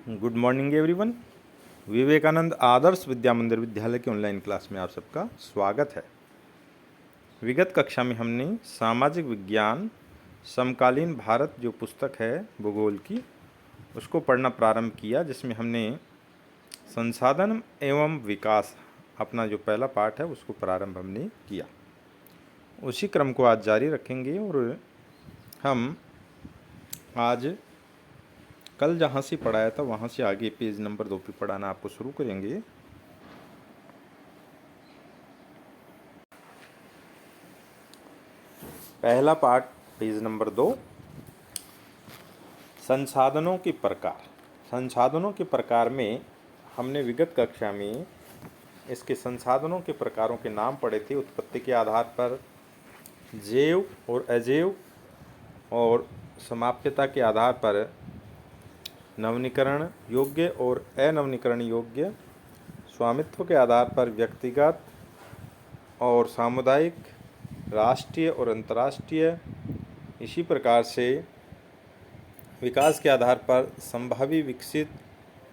Good morning everyone. Vivekananda Adarsh Vidya Mandir Vidyalaya की online class में आप सबका स्वागत है। विगत कक्षा में हमने सामाजिक विज्ञान समकालीन भारत जो पुस्तक है भूगोल की, उसको पढ़ना प्रारंभ किया, जिसमें हमने संसाधन एवं विकास अपना जो पहला पाठ है उसको प्रारंभ हमने किया। उसी क्रम को आज जारी रखेंगे और हम आज कल जहाँ से पढ़ाया था वहाँ से आगे पेज नंबर 2 पे पढ़ाना आपको शुरू करेंगे। पहला पाठ पेज नंबर 2, संसाधनों के प्रकार। संसाधनों के प्रकार में हमने विगत कक्षा में इसके संसाधनों के प्रकारों के नाम पढ़े थे। उत्पत्ति के आधार पर जैव और अजैव, और समाप्यता के आधार पर नवीनीकरण योग्य और अनवीनीकरण योग्य, स्वामित्व के आधार पर व्यक्तिगत और सामुदायिक, राष्ट्रीय और अंतर्राष्ट्रीय। इसी प्रकार से विकास के आधार पर संभावी, विकसित,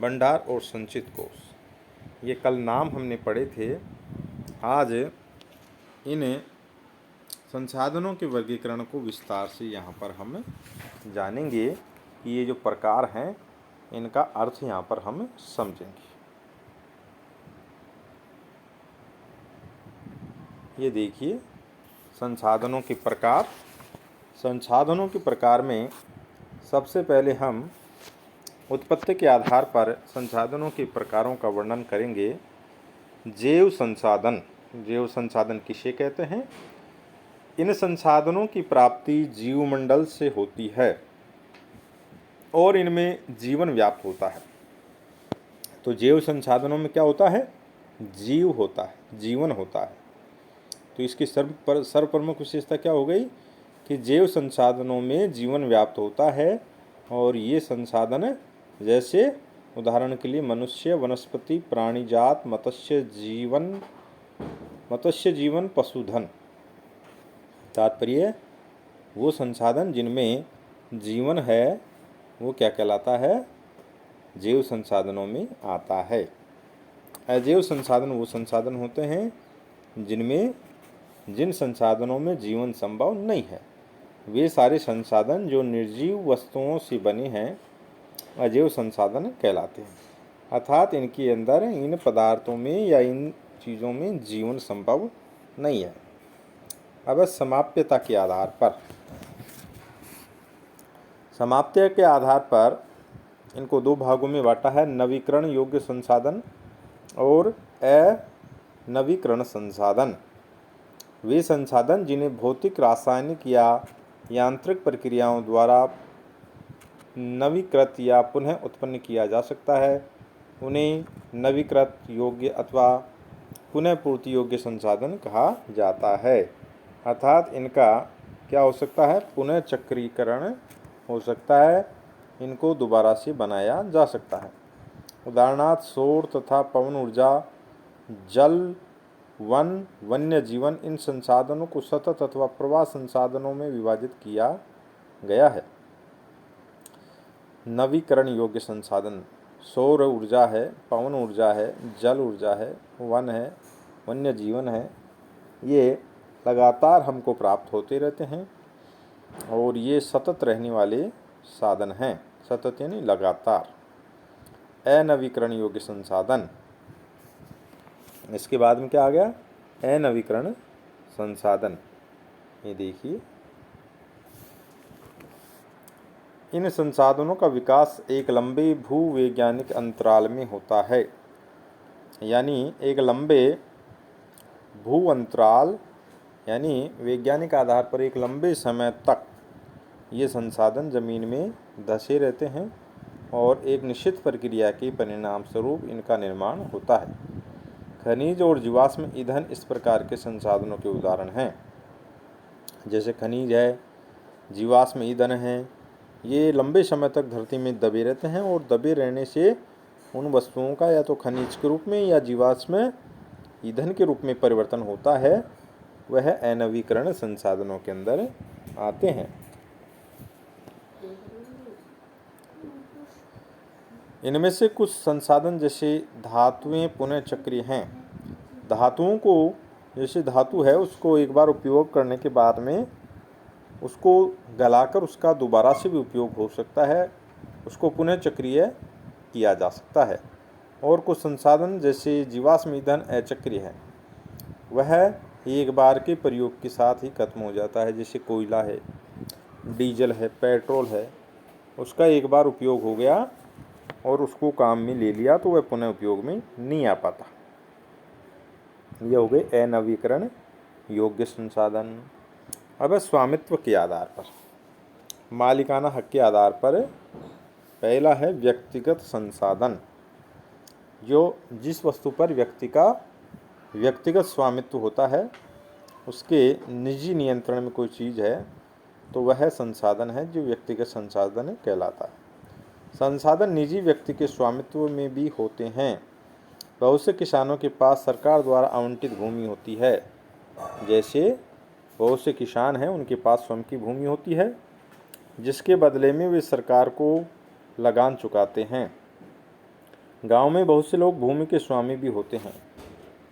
भंडार और संचित कोष। ये कल नाम हमने पढ़े थे। आज इन संसाधनों के वर्गीकरण को विस्तार से यहाँ पर हम जानेंगे कि ये जो प्रकार हैं इनका अर्थ यहाँ पर हम समझेंगे। ये देखिए, संसाधनों के प्रकार। संसाधनों के प्रकार में सबसे पहले हम उत्पत्ति के आधार पर संसाधनों के प्रकारों का वर्णन करेंगे। जैव संसाधन। जैव संसाधन किसे कहते हैं? इन संसाधनों की प्राप्ति जीवमंडल से होती है और इनमें जीवन व्याप्त होता है। तो जैव संसाधनों में क्या होता है? जीव होता है, जीवन होता है। तो इसकी सर्वप्रमुख विशेषता क्या हो गई कि जैव संसाधनों में जीवन व्याप्त होता है। और ये संसाधन जैसे उदाहरण के लिए मनुष्य, वनस्पति, प्राणीजात, मत्स्य जीवन, पशुधन। तात्पर्य, वो संसाधन जिनमें जीवन है वो क्या कहलाता है? जैव संसाधनों में आता है। अजैव संसाधन वो संसाधन होते हैं जिन संसाधनों में जीवन संभव नहीं है। वे सारे संसाधन जो निर्जीव वस्तुओं से बने हैं अजैव संसाधन कहलाते हैं। अर्थात इनके अंदर, इन पदार्थों में या इन चीज़ों में जीवन संभव नहीं है। अब समाप्यता के आधार पर, समाप्य के आधार पर इनको दो भागों में बांटा है, नवीकरण योग्य संसाधन और अनवीकरण संसाधन। वे संसाधन जिन्हें भौतिक, रासायनिक या यांत्रिक प्रक्रियाओं द्वारा नवीकृत या पुनः उत्पन्न किया जा सकता है, उन्हें नवीकृत योग्य अथवा पुनः पूर्ति योग्य संसाधन कहा जाता है। अर्थात इनका क्या हो सकता है? पुनः चक्रीकरण हो सकता है, इनको दोबारा से बनाया जा सकता है। उदाहरणार्थ सौर तथा पवन ऊर्जा, जल, वन, वन्य जीवन, इन संसाधनों को सतत अथवा प्रवाह संसाधनों में विभाजित किया गया है। नवीकरण योग्य संसाधन सौर ऊर्जा है, पवन ऊर्जा है, जल ऊर्जा है, वन है, वन्य जीवन है। ये लगातार हमको प्राप्त होते रहते हैं और ये सतत रहने वाले साधन हैं। सतत यानी लगातार। अनवीकरण योग्य संसाधन, इसके बाद में क्या आ गया? अनवीकरण संसाधन। ये देखिए, इन संसाधनों का विकास एक लंबे भूवैज्ञानिक अंतराल में होता है। यानी एक लंबे भू अंतराल, यानी वैज्ञानिक आधार पर एक लंबे समय तक ये संसाधन जमीन में धंसे रहते हैं और एक निश्चित प्रक्रिया के परिणाम स्वरूप इनका निर्माण होता है। खनिज और जीवाश्म ईंधन इस प्रकार के संसाधनों के उदाहरण हैं। जैसे खनिज है, जीवाश्म ईंधन है, ये लंबे समय तक धरती में दबे रहते हैं और दबे रहने से उन वस्तुओं का या तो खनिज के रूप में या जीवाश्म ईंधन के रूप में परिवर्तन होता है। वह अनवीकरण संसाधनों के अंदर आते हैं। इनमें से कुछ संसाधन जैसे धातुएं पुनः चक्रीय हैं। धातुओं को, जैसे धातु है उसको एक बार उपयोग करने के बाद में उसको गलाकर उसका दोबारा से भी उपयोग हो सकता है, उसको पुनः चक्रीय किया जा सकता है। और कुछ संसाधन जैसे जीवाश्म ईंधन अचक्रीय है, वह एक बार के प्रयोग के साथ ही खत्म हो जाता है। जैसे कोयला है, डीजल है, पेट्रोल है, उसका एक बार उपयोग हो गया और उसको काम में ले लिया तो वह पुनः उपयोग में नहीं आ पाता। ये हो गए अनवीकरण योग्य संसाधन। अब स्वामित्व के आधार पर, मालिकाना हक के आधार पर, पहला है व्यक्तिगत संसाधन। जो जिस वस्तु पर व्यक्ति का व्यक्तिगत स्वामित्व होता है, उसके निजी नियंत्रण में कोई चीज़ है तो वह संसाधन है जो व्यक्तिगत संसाधन कहलाता है। संसाधन निजी व्यक्ति के स्वामित्व में भी होते हैं। बहुत से किसानों के पास सरकार द्वारा आवंटित भूमि होती है। जैसे बहुत से किसान हैं, उनके पास स्वयं की भूमि होती है जिसके बदले में वे सरकार को लगान चुकाते हैं। गांव में बहुत से लोग भूमि के स्वामी भी होते हैं।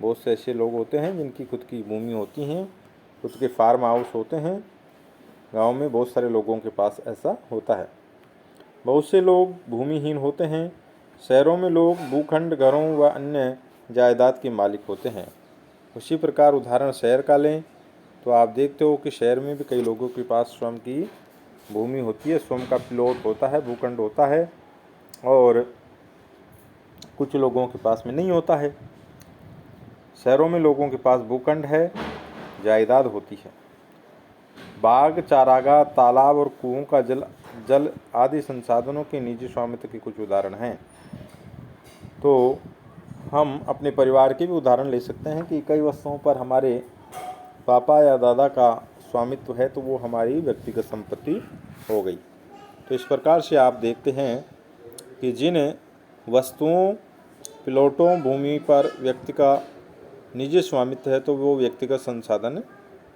बहुत से ऐसे लोग होते हैं जिनकी खुद की भूमि होती हैं, खुद के फार्म हाउस होते हैं। गांव में बहुत सारे लोगों के पास ऐसा होता है। बहुत से लोग भूमिहीन होते हैं। शहरों में लोग भूखंड, घरों व अन्य जायदाद के मालिक होते हैं। उसी प्रकार उदाहरण शहर का लें तो आप देखते हो कि शहर में भी कई लोगों के पास स्वयं की भूमि होती है, स्वयं का प्लॉट होता है, भूखंड होता है, और कुछ लोगों के पास में नहीं होता है। शहरों में लोगों के पास भूखंड है, जायदाद होती है। बाग, चारागाह, तालाब और कुओं का जल आदि संसाधनों के निजी स्वामित्व के कुछ उदाहरण हैं। तो हम अपने परिवार के भी उदाहरण ले सकते हैं कि कई वस्तुओं पर हमारे पापा या दादा का स्वामित्व है तो वो हमारी व्यक्तिगत संपत्ति हो गई। तो इस प्रकार से आप देखते हैं कि जिन वस्तुओं, प्लॉटों, भूमि पर व्यक्ति का निजी स्वामित्व है तो वो व्यक्तिगत संसाधन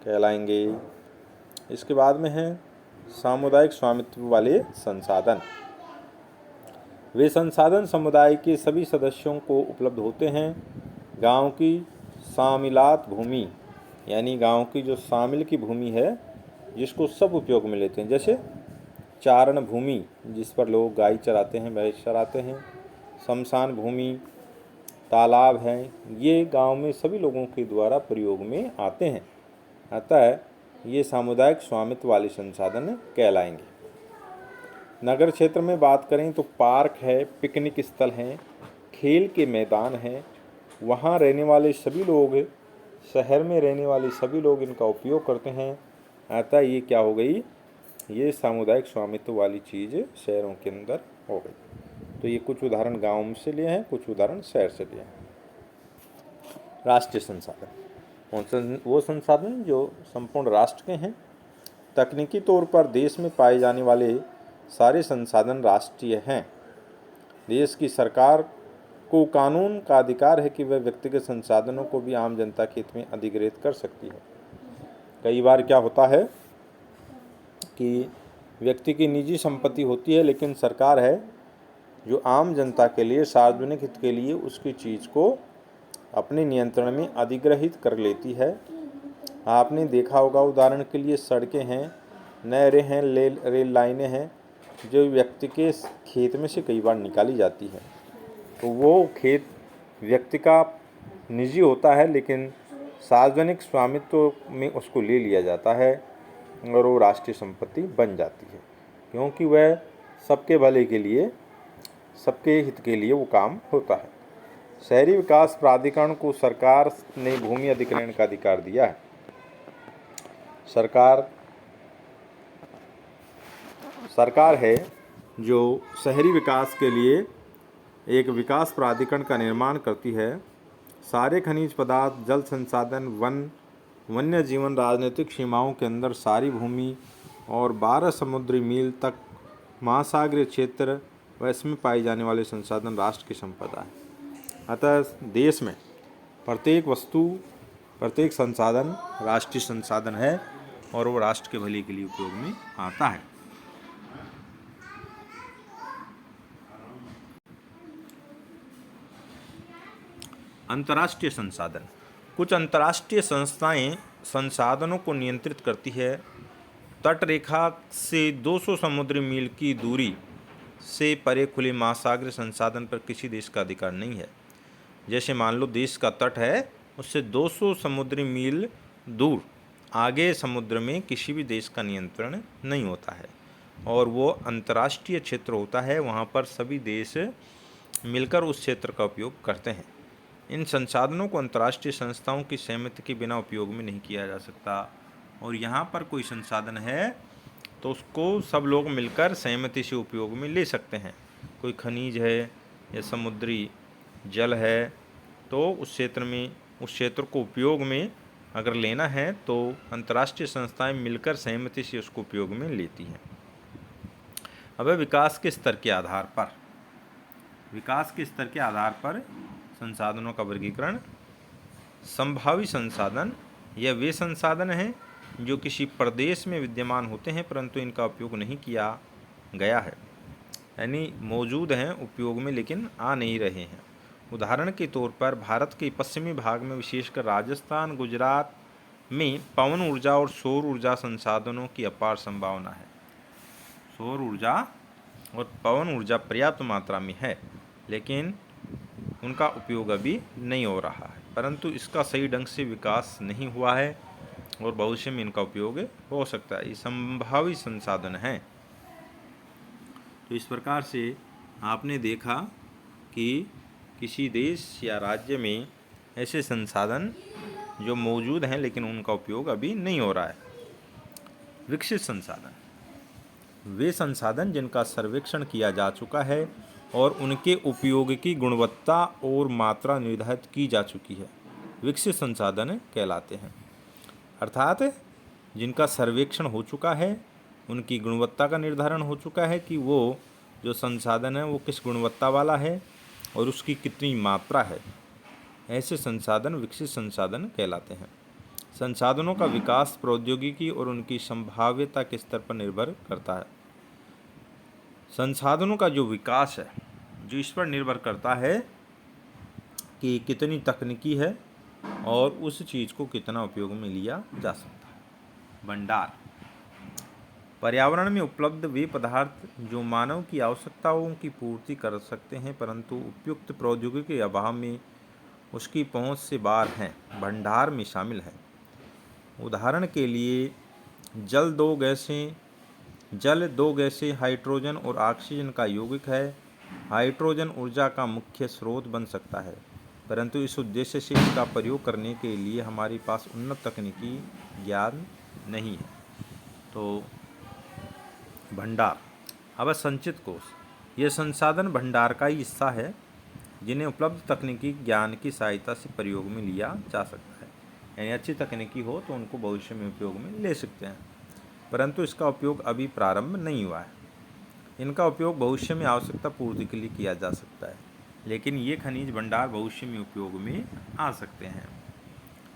कहलाएंगे। इसके बाद में है सामुदायिक स्वामित्व वाले संसाधन। वे संसाधन समुदाय के सभी सदस्यों को उपलब्ध होते हैं। गांव की शामिलात भूमि, यानी गांव की जो शामिल की भूमि है जिसको सब उपयोग में लेते हैं, जैसे चारण भूमि जिस पर लोग गाय चराते हैं, भैंस चराते हैं, शमशान भूमि, तालाब हैं, ये गांव में सभी लोगों के द्वारा प्रयोग में आते हैं। अतः ये सामुदायिक स्वामित्व वाले संसाधन कहलाएंगे। नगर क्षेत्र में बात करें तो पार्क है, पिकनिक स्थल हैं, खेल के मैदान हैं, वहाँ रहने वाले सभी लोग, शहर में रहने वाले सभी लोग इनका उपयोग करते हैं। अतः ये क्या हो गई, ये सामुदायिक स्वामित्व वाली चीज़ शहरों के अंदर हो गई। तो ये कुछ उदाहरण गाँव से लिए हैं, कुछ उदाहरण शहर से लिए हैं। राष्ट्रीय संसाधन, वो संसाधन जो संपूर्ण राष्ट्र के हैं। तकनीकी तौर पर देश में पाए जाने वाले सारे संसाधन राष्ट्रीय हैं। देश की सरकार को कानून का अधिकार है कि वह व्यक्तिगत संसाधनों को भी आम जनता के हित में अधिग्रहित कर सकती है। कई बार क्या होता है कि व्यक्ति की निजी संपत्ति होती है, लेकिन सरकार है जो आम जनता के लिए, सार्वजनिक हित के लिए उसकी चीज़ को अपने नियंत्रण में अधिग्रहित कर लेती है। आपने देखा होगा, उदाहरण के लिए सड़कें हैं, नहरें हैं, रेल लाइनें हैं, जो व्यक्ति के खेत में से कई बार निकाली जाती है। तो वो खेत व्यक्ति का निजी होता है, लेकिन सार्वजनिक स्वामित्व में उसको ले लिया जाता है और वो राष्ट्रीय संपत्ति बन जाती है, क्योंकि वह सबके भले के लिए, सबके हित के लिए वो काम होता है। शहरी विकास प्राधिकरण को सरकार ने भूमि अधिग्रहण का अधिकार दिया है। सरकार है जो शहरी विकास के लिए एक विकास प्राधिकरण का निर्माण करती है। सारे खनिज पदार्थ, जल संसाधन, वन्य जीवन, राजनीतिक सीमाओं के अंदर सारी भूमि और 12 समुद्री मील तक महासागरीय क्षेत्र व इसमें पाई जाने वाले संसाधन राष्ट्र की संपदा है। अतः देश में प्रत्येक वस्तु, प्रत्येक संसाधन राष्ट्रीय संसाधन है और वो राष्ट्र के भले के लिए उपयोग में आता है। अंतर्राष्ट्रीय संसाधन। कुछ अंतर्राष्ट्रीय संस्थाएं संसाधनों को नियंत्रित करती है। तट रेखा से 200 समुद्री मील की दूरी से परे खुले महासागरीय संसाधन पर किसी देश का अधिकार नहीं है। जैसे मान लो देश का तट है, उससे 200 समुद्री मील दूर आगे समुद्र में किसी भी देश का नियंत्रण नहीं होता है और वो अंतर्राष्ट्रीय क्षेत्र होता है। वहाँ पर सभी देश मिलकर उस क्षेत्र का उपयोग करते हैं। इन संसाधनों को अंतर्राष्ट्रीय संस्थाओं की सहमति के बिना उपयोग में नहीं किया जा सकता। और यहाँ पर कोई संसाधन है तो उसको सब लोग मिलकर सहमति से उपयोग में ले सकते हैं। कोई खनिज है या समुद्री जल है तो उस क्षेत्र को उपयोग में अगर लेना है तो अंतर्राष्ट्रीय संस्थाएं मिलकर सहमति से उसको उपयोग में लेती हैं। अब विकास के स्तर के आधार पर संसाधनों का वर्गीकरण। संभावी संसाधन यह वे संसाधन हैं जो किसी प्रदेश में विद्यमान होते हैं परंतु इनका उपयोग नहीं किया गया है, यानी मौजूद हैं उपयोग में लेकिन आ नहीं रहे हैं। उदाहरण के तौर पर भारत के पश्चिमी भाग में विशेषकर राजस्थान, गुजरात में पवन ऊर्जा और सौर ऊर्जा संसाधनों की अपार संभावना है। सौर ऊर्जा और पवन ऊर्जा पर्याप्त मात्रा में है लेकिन उनका उपयोग अभी नहीं हो रहा है, परंतु इसका सही ढंग से विकास नहीं हुआ है और भविष्य में इनका उपयोग हो सकता है। ये संभावी संसाधन हैं। तो इस प्रकार से आपने देखा कि किसी देश या राज्य में ऐसे संसाधन जो मौजूद हैं लेकिन उनका उपयोग अभी नहीं हो रहा है। विकसित संसाधन वे संसाधन जिनका सर्वेक्षण किया जा चुका है और उनके उपयोग की गुणवत्ता और मात्रा निर्धारित की जा चुकी है, विकसित संसाधन कहलाते हैं। अर्थात जिनका सर्वेक्षण हो चुका है, उनकी गुणवत्ता का निर्धारण हो चुका है कि वो जो संसाधन है वो किस गुणवत्ता वाला है और उसकी कितनी मात्रा है, ऐसे संसाधन विकसित संसाधन कहलाते हैं। संसाधनों का विकास प्रौद्योगिकी और उनकी संभाव्यता के स्तर पर निर्भर करता है। संसाधनों का जो विकास है जो इस पर निर्भर करता है कि कितनी तकनीकी है और उस चीज़ को कितना उपयोग में लिया जा सकता है। भंडार पर्यावरण में उपलब्ध वे पदार्थ जो मानव की आवश्यकताओं की पूर्ति कर सकते हैं परंतु उपयुक्त प्रौद्योगिकी के अभाव में उसकी पहुंच से बाहर हैं, भंडार में शामिल हैं। उदाहरण के लिए जल दो गैसें हाइड्रोजन और ऑक्सीजन का यौगिक है। हाइड्रोजन ऊर्जा का मुख्य स्रोत बन सकता है परंतु इस उद्देश्य से इसका प्रयोग करने के लिए हमारे पास उन्नत तकनीकी ज्ञान नहीं है। तो भंडार। अब संचित कोष यह संसाधन भंडार का ही हिस्सा है जिन्हें उपलब्ध तकनीकी ज्ञान की सहायता से प्रयोग में लिया जा सकता है, यानी अच्छी तकनीकी हो तो उनको भविष्य में उपयोग में ले सकते हैं परंतु इसका उपयोग अभी प्रारंभ नहीं हुआ है। इनका उपयोग भविष्य में आवश्यकता पूर्ति के लिए किया जा सकता है लेकिन ये खनिज भंडार भविष्य में उपयोग में आ सकते हैं।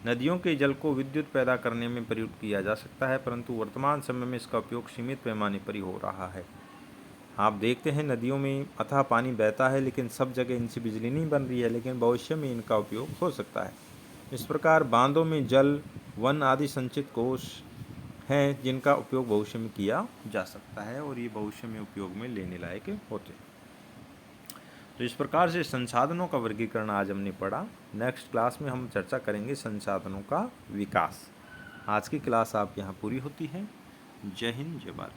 नदियों के जल को विद्युत पैदा करने में प्रयुक्त किया जा सकता है परंतु वर्तमान समय में इसका उपयोग सीमित पैमाने पर ही हो रहा है। आप देखते हैं नदियों में अथाह पानी बहता है लेकिन सब जगह इनसे बिजली नहीं बन रही है, लेकिन भविष्य में इनका उपयोग हो सकता है। इस प्रकार बांधों में जल, वन आदि संचित कोष हैं जिनका उपयोग भविष्य में किया जा सकता है और ये भविष्य में उपयोग में लेने लायक होते हैं। तो इस प्रकार से संसाधनों का वर्गीकरण आज हमने पढ़ा। नेक्स्ट क्लास में हम चर्चा करेंगे संसाधनों का विकास। आज की क्लास आप यहाँ पूरी होती है। जय हिंद, जय भारत।